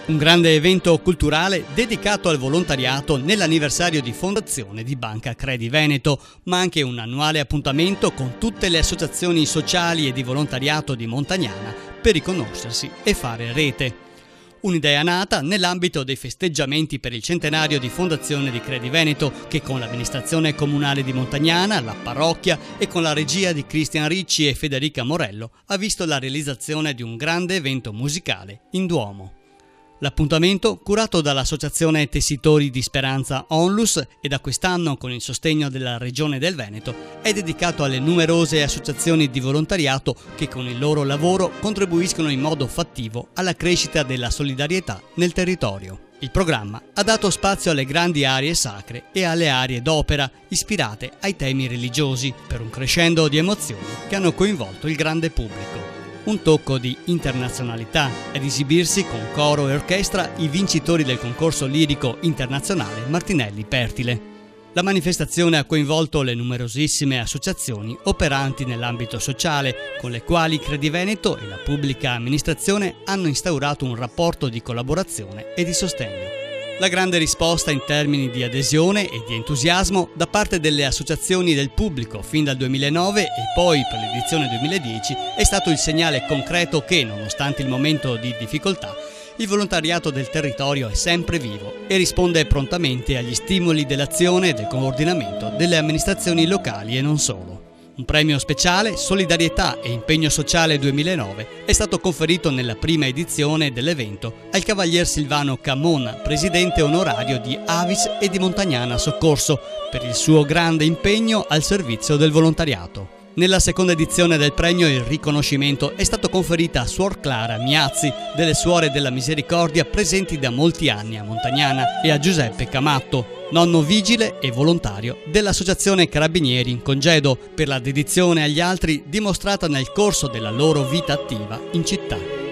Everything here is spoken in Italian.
Un grande evento culturale dedicato al volontariato nell'anniversario di fondazione di Banca Credi Veneto, ma anche un annuale appuntamento con tutte le associazioni sociali e di volontariato di Montagnana per riconoscersi e fare rete. Un'idea nata nell'ambito dei festeggiamenti per il centenario di fondazione di Credi Veneto, che con l'amministrazione comunale di Montagnana, la parrocchia e con la regia di Cristian Ricci e Federica Morello ha visto la realizzazione di un grande evento musicale in Duomo. L'appuntamento, curato dall'Associazione Tessitori di Speranza Onlus e da quest'anno con il sostegno della Regione del Veneto, è dedicato alle numerose associazioni di volontariato che con il loro lavoro contribuiscono in modo fattivo alla crescita della solidarietà nel territorio. Il programma ha dato spazio alle grandi aree sacre e alle aree d'opera ispirate ai temi religiosi, per un crescendo di emozioni che hanno coinvolto il grande pubblico. Un tocco di internazionalità ed esibirsi con coro e orchestra i vincitori del concorso lirico internazionale Martinelli Pertile. La manifestazione ha coinvolto le numerosissime associazioni operanti nell'ambito sociale, con le quali Credi Veneto e la pubblica amministrazione hanno instaurato un rapporto di collaborazione e di sostegno. La grande risposta in termini di adesione e di entusiasmo da parte delle associazioni del pubblico fin dal 2009 e poi per l'edizione 2010 è stato il segnale concreto che, nonostante il momento di difficoltà, il volontariato del territorio è sempre vivo e risponde prontamente agli stimoli dell'azione e del coordinamento delle amministrazioni locali e non solo. Un premio speciale, Solidarietà e Impegno Sociale 2009, è stato conferito nella prima edizione dell'evento al Cavalier Silvano Camona, presidente onorario di Avis e di Montagnana Soccorso, per il suo grande impegno al servizio del volontariato. Nella seconda edizione del premio il riconoscimento è stato conferito a Suor Clara Miazzi, delle Suore della Misericordia presenti da molti anni a Montagnana, e a Giuseppe Camatto, nonno vigile e volontario dell'Associazione Carabinieri in Congedo, per la dedizione agli altri dimostrata nel corso della loro vita attiva in città.